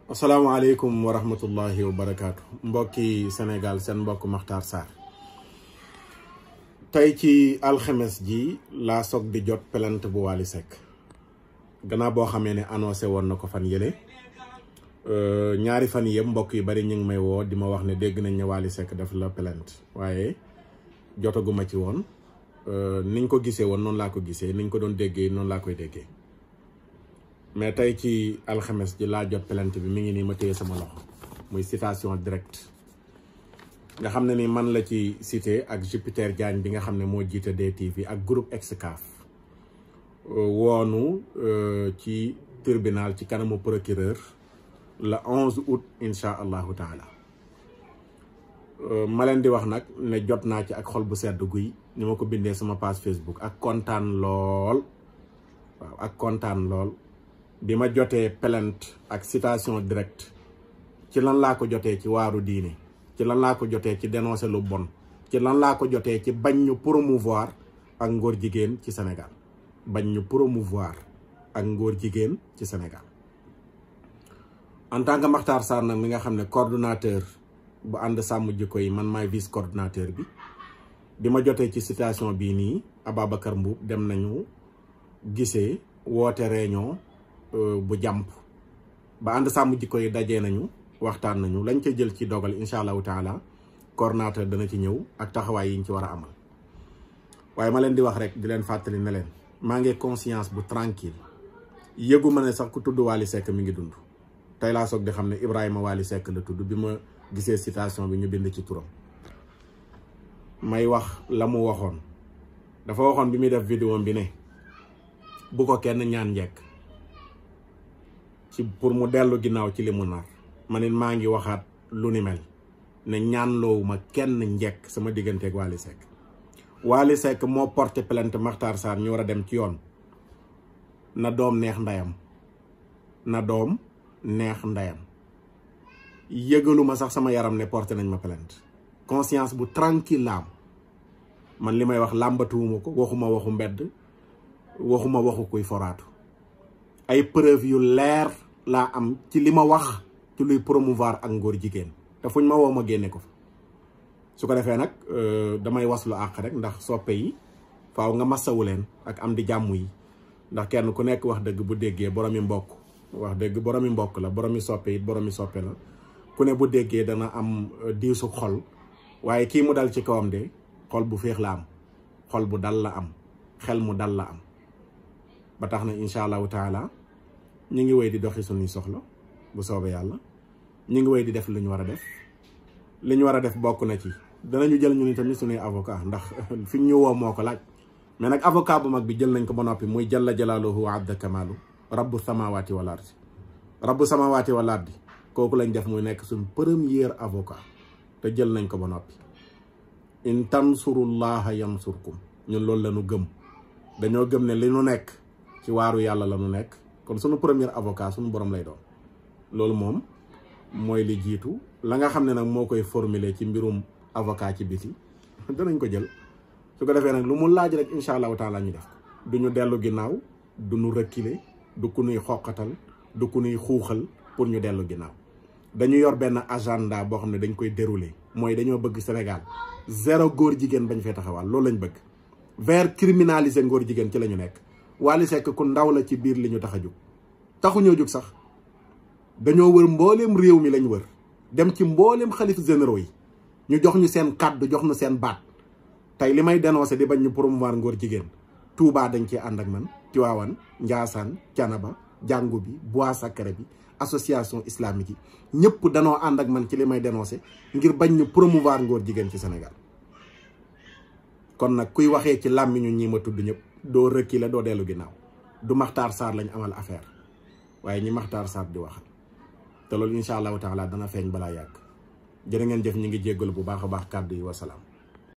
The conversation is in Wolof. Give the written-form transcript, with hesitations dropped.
asalaamaaleykum wa rahmatullahi wa barakaatu mbokki Sénégal seen mbokk Makhtar Sarr tey ci alxames ji laa soog di jot plainte bu Wally Seck gannaaw boo xamee ne annoncé woon na ko fan yële ñaari fan yëpp mbokk yu bari ñu ngi may woo di ma wax ne dégg nañ ne Wally Seck def la plainte waaye jotaguma ci woon niñ ko gisee woon noonu laa ko gisee niñ ko doon déggee noonu laa koy déggee mais tey ci alxames ji laa jot plainte bi mi ngi nii ma téye sama loxo muy citation directe nga xam ne ni man la ci cité ak Jupiter Diagne bi nga xam ne moo jiite DTV ak groupe Excaf woonu ci tribunal ci kanamu procureur le 11 août incha allahu taala ma leen di wax nag ne jot naa ci ak xol bu sedd guy ni ma ko bindee sama page Facebook ak kontaan lool waaw ak kontaan lool bi ma jotee plainte ak citation directe ci lan laa ko jotee ci waaru diine ci lan laa ko jotee ci dénoncer lu bon ci lan laa ko jotee ci bañ ñu promouvoir ak ngóor jigéen ci Sénégal bañ ñu promouvoir ak ngóor jigéen ci Sénégal en tant que Makhtar Sarr nag mi nga xam ne coordonnateur bu ànd sàmm jikko yi man maay vice coordonnateur bi ma jotee ci citation bii nii Ababacar Mbuub dem nañu gisee woote réunion bu jàmp ba ànd sàmm jikko yi dajee nañu waxtaan nañu lañ ca jël ci dogal incha allahu taala coordonnateur dana ci ñëw ak taxawaay yi ñu ci war a amal waaye ma leen di wax rek di leen fàttali ne leen maa ngi conscience bu tranquille yëgu ma ne sax ku tudd Wally Seck mi ngi dund tey laa soog di xam ne Ibrahima Wally Seck la tudd bi ma gisee citation bi ñu bind ci turam may wax la mu waxoon dafa waxoon bi muy def vidéo bi ne bu ko kenn ñaan njekk ci pour mu dellu ginnaaw ci li mu nar ma ne maa ngi waxaat lu ni mel ne ñaan loowuma kenn njekk sama digganteeg Wally Seck Wally Seck moo porté plainte Makhtar Sarr ñu war a dem ci yoon na doom neex ndeyam na doom neex ndeyam yëgaluma sax sama yaram ne porté nañ ma plainte conscience bu tranquille la am man li may wax làmbatuwuma ko waxuma waxu mbedd waxuma waxu kuy foraatu ay preuve yu leer laa am ci li ma wax ci luy promouvoir ak ngóor jigéen te fuñ ma woo ma génne ko fa su ko defee nag damay waslu àq rek ndax soppe yi faaw nga masawu leen ak am di jàmm yi ndax kenn ku nekk wax dëgg bu déggee boromi mbokk wax dëgg boromi mbokk la boromi soppe it boromi soppe la ku ne bu déggee dana am diisu xol waaye kii mu dal ci kawam de xol bu féex la am xol bu dal la am xel mu dal la am ba tax na incha allahu taala ñu ngi wéy di doxi suñuy soxla bu soobee yàlla ñu ngi wéy di def li ñu war a def li ñu war a def bokk na ci danañu jël ñu ni tamit suñuy avocat ndax fi ñu woo moo ko laaj mais nag avocat bu mag bi jël nañ ko ba noppi muy jalla jalaaluhu wa abda kamaalu rabbu samawati wal ardi rabbu samawati wal ardi kooku lañ def muy nekk suñ premier avocat te jël nañ ko ba noppi in tansurullaha yansurkum ñun loolu la ñu gëm dañoo gëm ne li nu nekk ci waaru yàlla la nu nekk kon suñu premier avocat suñu borom lay doon loolu moom mooy li jiitu la nga xam ne nag moo koy formuler ci mbirum avocat ci biti danañ ko jël su ko defee nag lu mu laaj rek incha allahu taala ñu def du ñu dellu ginnaaw du ñu reculer du ku nuy xoqatal du ku nuy xuuxal pour ñu dellu ginnaaw dañu yor benn agenda boo xam ne dañ koy dérouler mooy dañoo bëgg Sénégal zéro góor jigéen bañ fee taxawal loolu lañ bëgg vers criminaliser ngóor jigéen ci la ñu nekk Wally Seck ku ndaw la ci biir li ñu tax a jóg taxuñoo jóg sax dañoo wër mbooleem réew mi lañ wër dem ci mbooleem xalif généraux yi ñu jox ñu seen kàddu jox ñu seen baat tey li may dénoncé di bañ ñu promouvoir ngóor jigéen Touba dañ ci ànd ak man Tivaouane Ndiassane Thiénaba jàngu bi Bois Sacré bi association islamique yi ñëpp danoo ànd ak man ci li may dénoncé ngir bañ ñu promouvoir ngóor jigéen ci Sénégal kon nag kuy waxee ci làmmiñu ñi ma tudd ñëpp doo reculer doo dellu ginnaaw du Makhtar Sarr lañ amal affaire waaye ñi Makhtar Sarr di waxal te loolu incha allahu taala dana feeñ balaa yàgg jërë ngeen jëf ñi ngi jéggalu bu baax a baax kàddu yi wasalaam